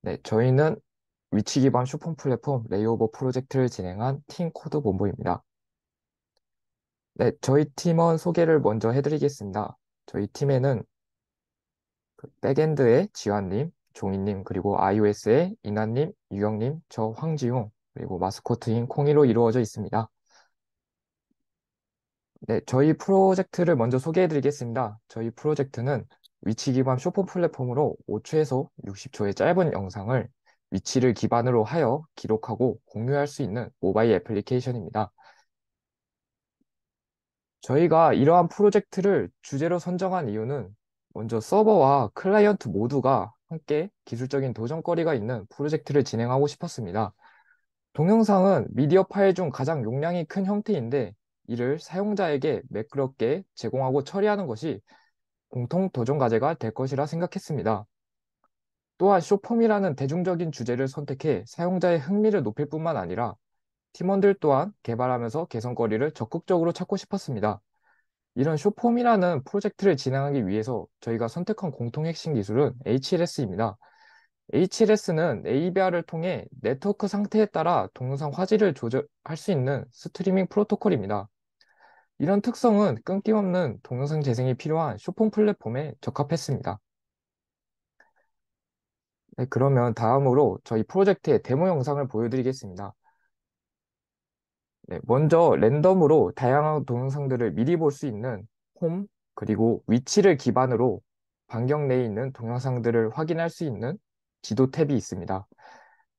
네, 저희는 위치 기반 쇼핑 플랫폼 레이오버 프로젝트를 진행한 팀 코드 본부입니다. 네, 저희 팀원 소개를 먼저 해드리겠습니다. 저희 팀에는 백엔드의 지환님, 종희님, 그리고 iOS의 이나님, 유영님, 저 황지용, 그리고 마스코트인 콩이로 이루어져 있습니다. 네, 저희 프로젝트를 먼저 소개해드리겠습니다. 저희 프로젝트는 위치 기반 쇼핑 플랫폼으로 5초에서 60초의 짧은 영상을 위치를 기반으로 하여 기록하고 공유할 수 있는 모바일 애플리케이션입니다. 저희가 이러한 프로젝트를 주제로 선정한 이유는 먼저 서버와 클라이언트 모두가 함께 기술적인 도전거리가 있는 프로젝트를 진행하고 싶었습니다. 동영상은 미디어 파일 중 가장 용량이 큰 형태인데 이를 사용자에게 매끄럽게 제공하고 처리하는 것이 공통 도전 과제가 될 것이라 생각했습니다. 또한 쇼폼이라는 대중적인 주제를 선택해 사용자의 흥미를 높일 뿐만 아니라 팀원들 또한 개발하면서 개선거리를 적극적으로 찾고 싶었습니다. 이런 쇼폼이라는 프로젝트를 진행하기 위해서 저희가 선택한 공통 핵심 기술은 HLS입니다. HLS는 AVR을 통해 네트워크 상태에 따라 동영상 화질을 조절할 수 있는 스트리밍 프로토콜입니다. 이런 특성은 끊김없는 동영상 재생이 필요한 쇼폼 플랫폼에 적합했습니다. 네, 그러면 다음으로 저희 프로젝트의 데모 영상을 보여드리겠습니다. 네, 먼저 랜덤으로 다양한 동영상들을 미리 볼 수 있는 홈, 그리고 위치를 기반으로 반경 내에 있는 동영상들을 확인할 수 있는 지도 탭이 있습니다.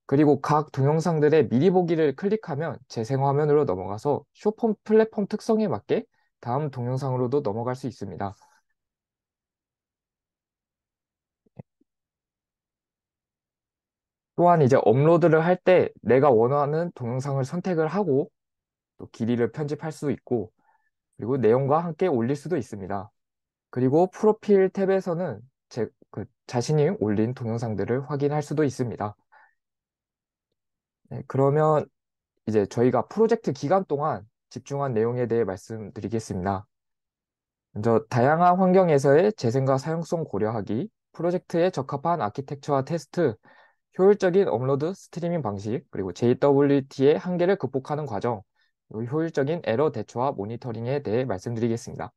그리고 각 동영상들의 미리 보기를 클릭하면 재생 화면으로 넘어가서 쇼폼 플랫폼 특성에 맞게 다음 동영상으로도 넘어갈 수 있습니다. 또한 이제 업로드를 할 때 내가 원하는 동영상을 선택을 하고 또 길이를 편집할 수 있고 그리고 내용과 함께 올릴 수도 있습니다. 그리고 프로필 탭에서는 자신이 올린 동영상들을 확인할 수도 있습니다. 네, 그러면 이제 저희가 프로젝트 기간 동안 집중한 내용에 대해 말씀드리겠습니다. 먼저 다양한 환경에서의 재생과 사용성 고려하기, 프로젝트에 적합한 아키텍처와 테스트, 효율적인 업로드 스트리밍 방식, 그리고 JWT의 한계를 극복하는 과정, 그리고 효율적인 에러 대처와 모니터링에 대해 말씀드리겠습니다.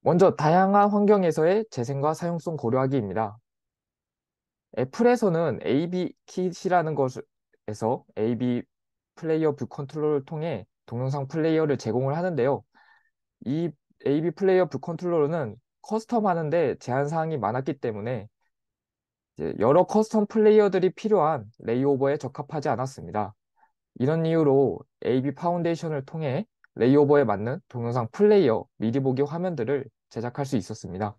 먼저 다양한 환경에서의 재생과 사용성 고려하기입니다. 애플에서는 AV 킷이라는 것에서 AV 플레이어 뷰 컨트롤러를 통해 동영상 플레이어를 제공을 하는데요. 이 AV 플레이어 뷰 컨트롤러는 커스텀하는데 제한 사항이 많았기 때문에 이제 여러 커스텀 플레이어들이 필요한 레이오버에 적합하지 않았습니다. 이런 이유로 AV 파운데이션을 통해 레이오버에 맞는 동영상 플레이어 미리 보기 화면들을 제작할 수 있었습니다.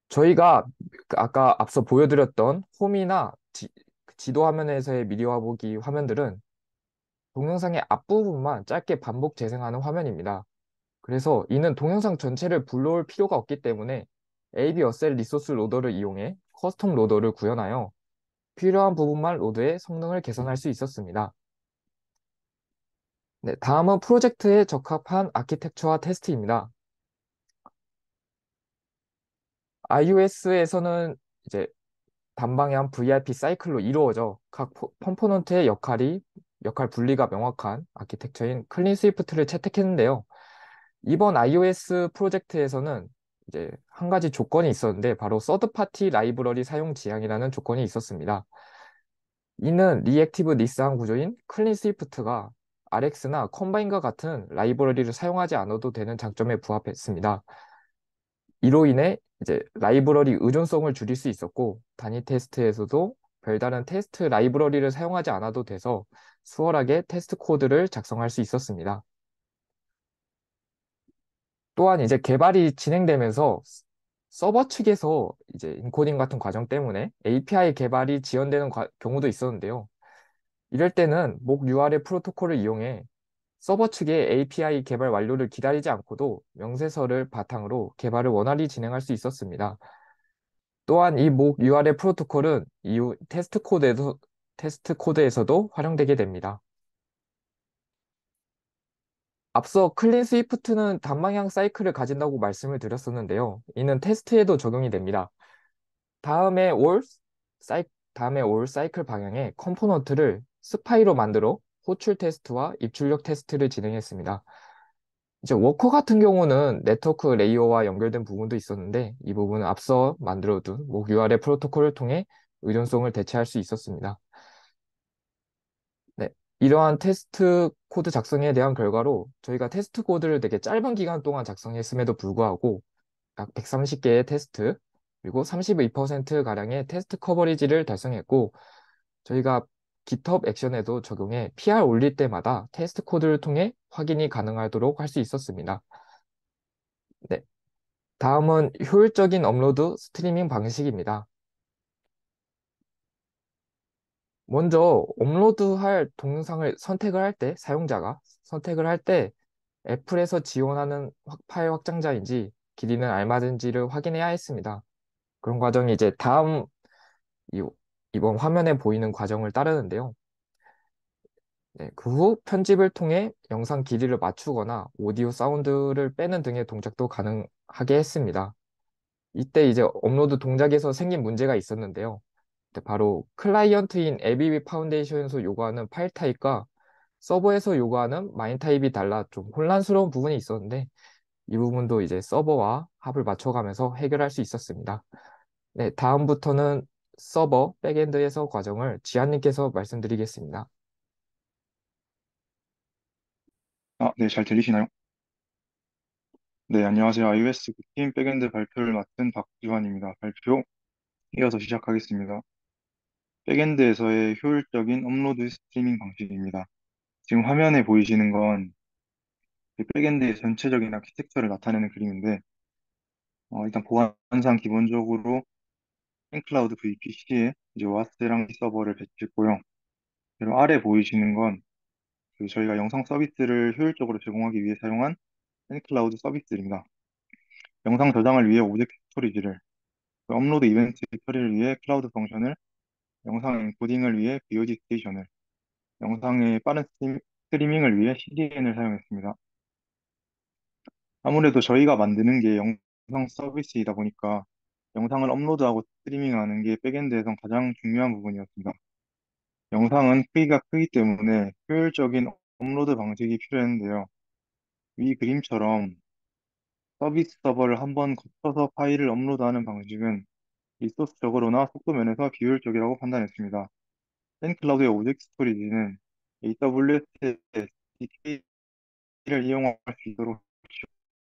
저희가 아까 앞서 보여드렸던 홈이나 지도 화면에서의 미디어 보기 화면들은 동영상의 앞부분만 짧게 반복 재생하는 화면입니다. 그래서 이는 동영상 전체를 불러올 필요가 없기 때문에 AB 어셀 리소스 로더를 이용해 커스텀 로더를 구현하여 필요한 부분만 로드해 성능을 개선할 수 있었습니다. 네, 다음은 프로젝트에 적합한 아키텍처와 테스트입니다. iOS에서는 이제 단방향 VIP 사이클로 이루어져 각 컴포넌트의 역할 분리가 명확한 아키텍처인 클린 스위프트를 채택했는데요. 이번 iOS 프로젝트에서는 이제 한 가지 조건이 있었는데 바로 서드 파티 라이브러리 사용 지향이라는 조건이 있었습니다. 이는 리액티브 니스한 구조인 클린 스위프트가 RX나 컴바인과 같은 라이브러리를 사용하지 않아도 되는 장점에 부합했습니다. 이로 인해 이제 라이브러리 의존성을 줄일 수 있었고 단위 테스트에서도 별다른 테스트 라이브러리를 사용하지 않아도 돼서 수월하게 테스트 코드를 작성할 수 있었습니다. 또한 이제 개발이 진행되면서 서버 측에서 이제 인코딩 같은 과정 때문에 API 개발이 지연되는 경우도 있었는데요. 이럴 때는 목 URL 프로토콜을 이용해 서버 측의 API 개발 완료를 기다리지 않고도 명세서를 바탕으로 개발을 원활히 진행할 수 있었습니다. 또한 이 목 URL 프로토콜은 이후 테스트 코드에서도 활용되게 됩니다. 앞서 클린 스위프트는 단방향 사이클을 가진다고 말씀을 드렸었는데요. 이는 테스트에도 적용이 됩니다. 다음에 올 사이 다음에 올 사이클 방향의 컴포넌트를 스파이로 만들어 호출 테스트와 입출력 테스트를 진행했습니다. 이제 워커 같은 경우는 네트워크 레이어와 연결된 부분도 있었는데 이 부분은 앞서 만들어둔 URL 프로토콜을 통해 의존성을 대체할 수 있었습니다. 네, 이러한 테스트 코드 작성에 대한 결과로 저희가 테스트 코드를 되게 짧은 기간 동안 작성했음에도 불구하고 약 130개의 테스트, 그리고 32%가량의 테스트 커버리지를 달성했고, 저희가 GitHub 액션에도 적용해 PR 올릴 때마다 테스트 코드를 통해 확인이 가능하도록 할 수 있었습니다. 네, 다음은 효율적인 업로드 스트리밍 방식입니다. 먼저 업로드할 동영상을 선택을 할 때, 사용자가 선택을 할 때 애플에서 지원하는 파일 확장자인지 길이는 알맞은지를 확인해야 했습니다. 그런 과정이 이제 이, 이번 화면에 보이는 과정을 따르는데요. 네, 그 후 편집을 통해 영상 길이를 맞추거나 오디오 사운드를 빼는 등의 동작도 가능하게 했습니다. 이때 이제 업로드 동작에서 생긴 문제가 있었는데요. 네, 바로 클라이언트인 ABB 파운데이션에서 요구하는 파일 타입과 서버에서 요구하는 마인 타입이 달라 좀 혼란스러운 부분이 있었는데 이 부분도 이제 서버와 합을 맞춰가면서 해결할 수 있었습니다. 네, 다음부터는 서버 백엔드에서 과정을 지한님께서 말씀드리겠습니다. 네, 잘 들리시나요? 네, 안녕하세요. iOS 9팀 백엔드 발표를 맡은 박주환입니다. 발표 이어서 시작하겠습니다. 백엔드에서의 효율적인 업로드 스트리밍 방식입니다. 지금 화면에 보이시는 건 그 백엔드의 전체적인 아키텍처를 나타내는 그림인데, 일단 보안상 기본적으로 팬클라우드 VPC에 이제 와스랑 서버를 배치했고요. 그리고 아래 보이시는 건 그 저희가 영상 서비스를 효율적으로 제공하기 위해 사용한 팬클라우드 서비스입니다. 영상 저장을 위해 오브젝트 스토리지를, 그 업로드 이벤트 처리를 위해 클라우드 펑션을, 영상 엔코딩을 위해 VOD 스테이션을, 영상의 빠른 스트리밍을 위해 CDN을 사용했습니다. 아무래도 저희가 만드는 게 영상 서비스이다 보니까 영상을 업로드하고 스트리밍하는 게 백엔드에선 가장 중요한 부분이었습니다. 영상은 크기가 크기 때문에 효율적인 업로드 방식이 필요했는데요. 위 그림처럼 서비스 서버를 한번 거쳐서 파일을 업로드하는 방식은 리소스적으로나 속도 면에서 비효율적이라고 판단했습니다. 팬클라우드의 오브젝트 스토리지는 AWS의 SDK를 이용할 수 있도록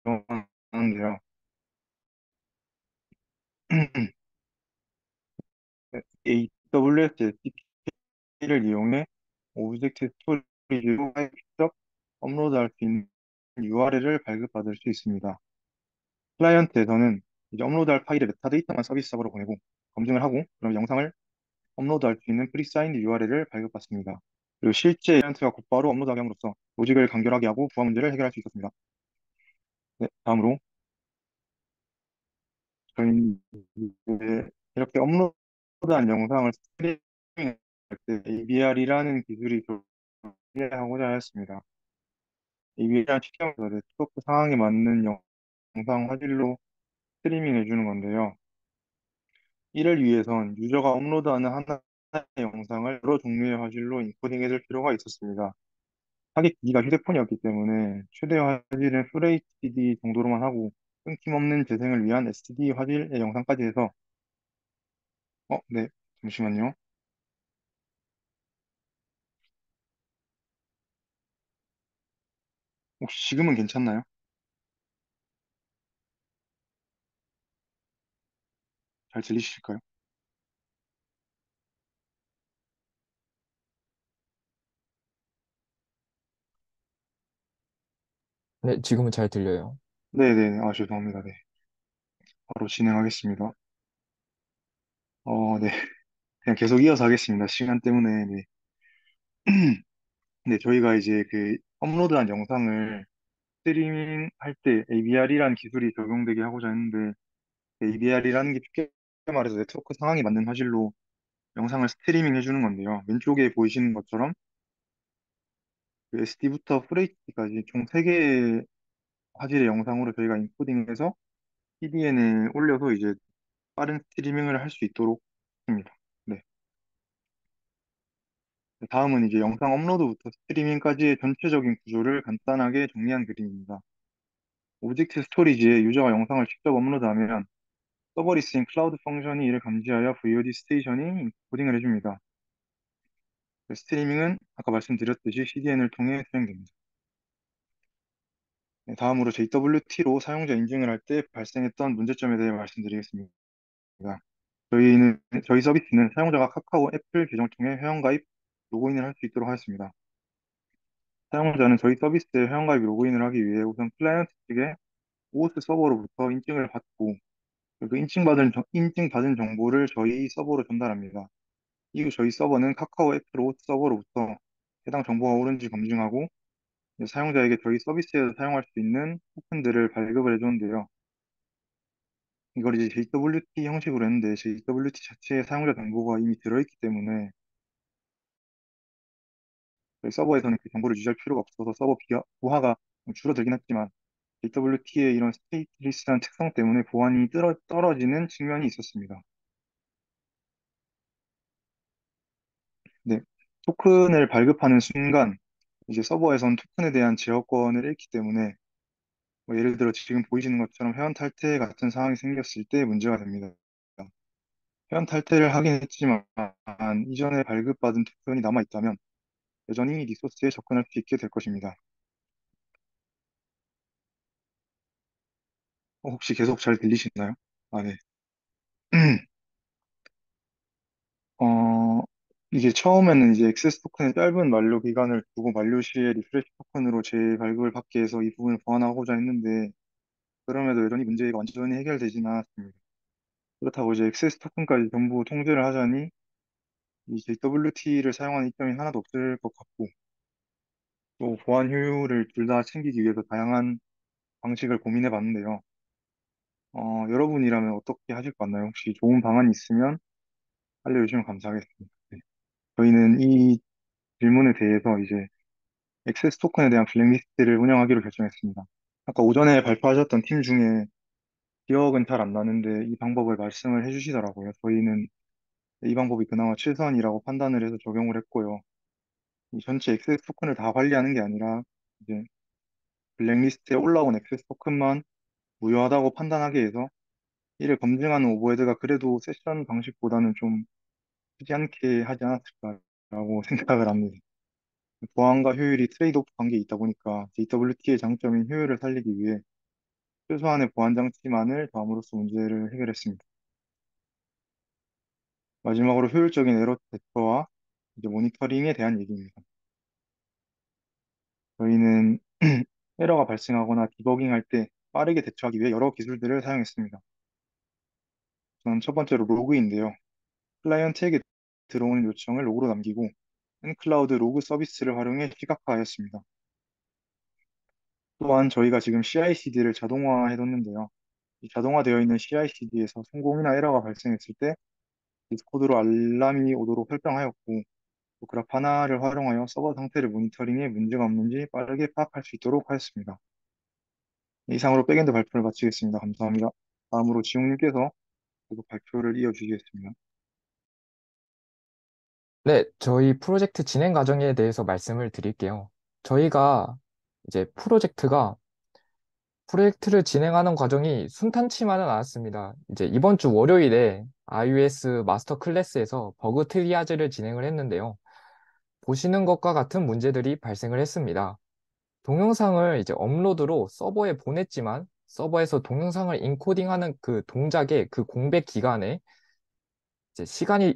지원하는데요. AWS SDK를 이용해 오브젝트 스토리지로 직접 업로드할 수 있는 URL을 발급받을 수 있습니다. 클라이언트에서는 이제 업로드할 파일의 메타데이터만 서비스적으로 보내고 검증을 하고 그럼 영상을 업로드할 수 있는 프리사인드 URL을 발급받습니다. 그리고 실제 클라이언트가 곧바로 업로드하게 함으로써 로직을 간결하게 하고 부하 문제를 해결할 수 있었습니다. 네, 다음으로 저희 이제 이렇게 업로드한 영상을 스트리밍할 때 ABR이라는 기술이 존재하고자 하였습니다. ABR은 쉽게 말해서 네트워크 상황에 맞는 영상 화질로 스트리밍 해주는 건데요. 이를 위해선 유저가 업로드하는 하나의 영상을 여러 종류의 화질로 인코딩 해줄 필요가 있었습니다. 타깃 기기가 휴대폰이었기 때문에 최대 화질은 FHD 정도로만 하고 끊김없는 재생을 위한 SD 화질의 영상까지 해서 네, 잠시만요. 혹시 지금은 괜찮나요? 잘 들리실까요? 네, 지금은 잘 들려요. 네네, 죄송합니다. 네, 바로 진행하겠습니다. 네, 그냥 계속 이어서 하겠습니다. 시간 때문에. 네. 네, 저희가 이제 그 업로드한 영상을 스트리밍 할 때 ABR이라는 기술이 적용되게 하고자 했는데, ABR이라는 게 쉽게 말해서 네트워크 상황에 맞는 화질로 영상을 스트리밍 해주는 건데요. 왼쪽에 보이시는 것처럼 SD부터 FHD까지 총 3개의 화질의 영상으로 저희가 인코딩해서 CDN에 올려서 이제 빠른 스트리밍을 할 수 있도록 합니다. 네. 다음은 이제 영상 업로드부터 스트리밍까지의 전체적인 구조를 간단하게 정리한 그림입니다. 오브젝트 스토리지에 유저가 영상을 직접 업로드하면 서버리스인 클라우드 펑션이 이를 감지하여 VOD 스테이션이 코딩을 해줍니다. 스트리밍은 아까 말씀드렸듯이 CDN을 통해 수행됩니다. 네, 다음으로 JWT로 사용자 인증을 할 때 발생했던 문제점에 대해 말씀드리겠습니다. 저희 서비스는 사용자가 카카오 애플 계정을 통해 회원가입, 로그인을 할 수 있도록 하였습니다. 사용자는 저희 서비스에 회원가입 로그인을 하기 위해 우선 클라이언트 측의 OAuth 서버로부터 인증을 받고 그 인증받은 정보를 저희 서버로 전달합니다. 이후 저희 서버는 카카오 애플 OAuth 서버로부터 해당 정보가 옳은지 검증하고 사용자에게 저희 서비스에서 사용할 수 있는 토큰들을 발급을 해주는데요. 이걸 이제 JWT 형식으로 했는데 JWT 자체에 사용자 정보가 이미 들어있기 때문에 저희 서버에서는 그 정보를 유지할 필요가 없어서 부하가 줄어들긴 했지만 JWT의 이런 스테이트리스한 특성 때문에 보안이 떨어지는 측면이 있었습니다. 네. 토큰을 발급하는 순간 이제 서버에선 토큰에 대한 제어권을 잃기 때문에 뭐 예를 들어 지금 보이시는 것처럼 회원 탈퇴 같은 상황이 생겼을 때 문제가 됩니다. 회원 탈퇴를 하긴 했지만 이전에 발급받은 토큰이 남아있다면 여전히 리소스에 접근할 수 있게 될 것입니다. 혹시 계속 잘 들리시나요? 아, 네. 어, 이게 처음에는 이제 액세스 토큰의 짧은 만료 기간을 두고 만료 시에 리프레시 토큰으로 재발급을 받게 해서 이 부분을 보완하고자 했는데 그럼에도 여전히 문제가 완전히 해결되지는 않았습니다. 그렇다고 이제 액세스 토큰까지 전부 통제를 하자니 이 JWT를 사용하는 이점이 하나도 없을 것 같고 또 보안 효율을 둘 다 챙기기 위해서 다양한 방식을 고민해 봤는데요. 여러분이라면 어떻게 하실 것 같나요? 혹시 좋은 방안이 있으면 알려주시면 감사하겠습니다. 네. 저희는 이 질문에 대해서 이제 액세스 토큰에 대한 블랙리스트를 운영하기로 결정했습니다. 아까 오전에 발표하셨던 팀 중에 기억은 잘 안 나는데 이 방법을 말씀을 해주시더라고요. 저희는 이 방법이 그나마 최선이라고 판단을 해서 적용을 했고요. 이 전체 액세스 토큰을 다 관리하는 게 아니라 이제 블랙리스트에 올라온 액세스 토큰만 무효하다고 판단하게 해서 이를 검증하는 오버헤드가 그래도 세션 방식보다는 좀 크지 않게 하지 않았을까라고 생각을 합니다. 보안과 효율이 트레이드오프 관계에 있다 보니까 JWT의 장점인 효율을 살리기 위해 최소한의 보안 장치만을 더함으로써 문제를 해결했습니다. 마지막으로 효율적인 에러 대처와 이제 모니터링에 대한 얘기입니다. 저희는 에러가 발생하거나 디버깅할 때 빠르게 대처하기 위해 여러 기술들을 사용했습니다. 우선 첫 번째로 로그인데요. 클라이언트에게 들어오는 요청을 로그로 남기고 팬클라우드 로그 서비스를 활용해 시각화하였습니다. 또한 저희가 지금 CI/CD를 자동화해뒀는데요. 이 자동화되어 있는 CI/CD에서 성공이나 에러가 발생했을 때 디스코드로 알람이 오도록 설정하였고 또 그래파나를 활용하여 서버 상태를 모니터링해 문제가 없는지 빠르게 파악할 수 있도록 하였습니다. 이상으로 백엔드 발표를 마치겠습니다. 감사합니다. 다음으로 지용님께서 계속 발표를 이어주시겠습니다. 네, 저희 프로젝트 진행 과정에 대해서 말씀을 드릴게요. 저희가 이제 프로젝트를 진행하는 과정이 순탄치만은 않았습니다. 이제 이번 주 월요일에 iOS 마스터 클래스에서 버그 트리아즈를 진행을 했는데요. 보시는 것과 같은 문제들이 발생을 했습니다. 동영상을 이제 업로드로 서버에 보냈지만 서버에서 동영상을 인코딩하는 그 동작의 그 공백 기간에 이제 시간이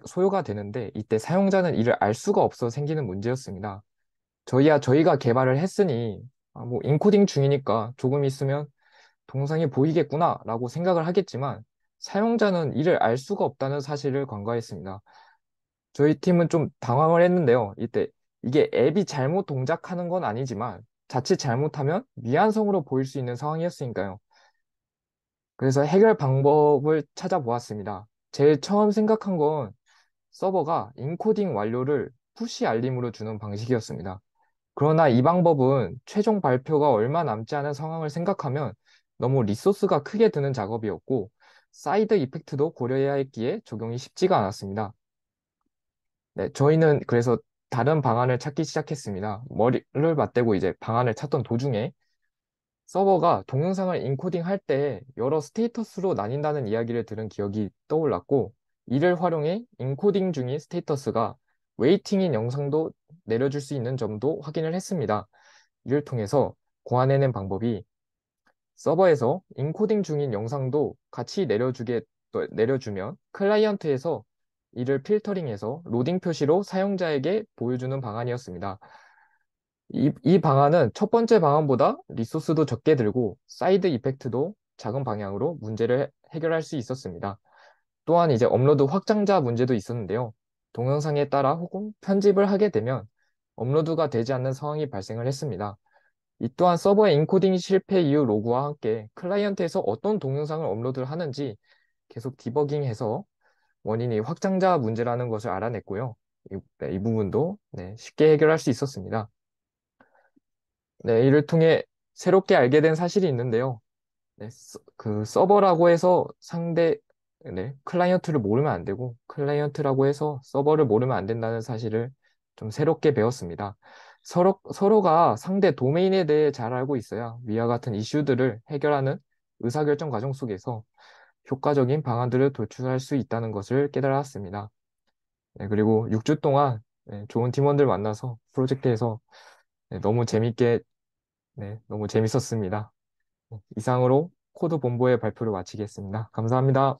소요가 되는데 이때 사용자는 이를 알 수가 없어 생기는 문제였습니다. 저희가 개발을 했으니 뭐 인코딩 중이니까 조금 있으면 동영상이 보이겠구나라고 생각을 하겠지만 사용자는 이를 알 수가 없다는 사실을 간과했습니다. 저희 팀은 좀 당황을 했는데요. 이때 이게 앱이 잘못 동작하는 건 아니지만 자칫 잘못하면 미완성으로 보일 수 있는 상황이었으니까요. 그래서 해결 방법을 찾아보았습니다. 제일 처음 생각한 건 서버가 인코딩 완료를 푸시 알림으로 주는 방식이었습니다. 그러나 이 방법은 최종 발표가 얼마 남지 않은 상황을 생각하면 너무 리소스가 크게 드는 작업이었고 사이드 이펙트도 고려해야 했기에 적용이 쉽지가 않았습니다. 네, 저희는 그래서 다른 방안을 찾기 시작했습니다. 머리를 맞대고 이제 방안을 찾던 도중에 서버가 동영상을 인코딩 할 때 여러 스테이터스로 나뉜다는 이야기를 들은 기억이 떠올랐고, 이를 활용해 인코딩 중인 스테이터스가 웨이팅인 영상도 내려줄 수 있는 점도 확인을 했습니다. 이를 통해서 고안해낸 방법이 서버에서 인코딩 중인 영상도 같이 내려주면 클라이언트에서 이를 필터링해서 로딩 표시로 사용자에게 보여주는 방안이었습니다. 이 방안은 첫 번째 방안보다 리소스도 적게 들고 사이드 이펙트도 작은 방향으로 문제를 해결할 수 있었습니다. 또한 이제 업로드 확장자 문제도 있었는데요. 동영상에 따라 혹은 편집을 하게 되면 업로드가 되지 않는 상황이 발생을 했습니다. 이 또한 서버의 인코딩 실패 이후 로그와 함께 클라이언트에서 어떤 동영상을 업로드를 하는지 계속 디버깅해서 원인이 확장자 문제라는 것을 알아냈고요. 이 부분도 네, 쉽게 해결할 수 있었습니다. 네, 이를 통해 새롭게 알게 된 사실이 있는데요. 네, 그 서버라고 해서 클라이언트를 모르면 안 되고 클라이언트라고 해서 서버를 모르면 안 된다는 사실을 좀 새롭게 배웠습니다. 서로가 상대 도메인에 대해 잘 알고 있어야 위와 같은 이슈들을 해결하는 의사결정 과정 속에서 효과적인 방안들을 도출할 수 있다는 것을 깨달았습니다. 네, 그리고 6주 동안 네, 좋은 팀원들 만나서 프로젝트에서 네, 너무 재밌었습니다. 이상으로 코드 본부의 발표를 마치겠습니다. 감사합니다.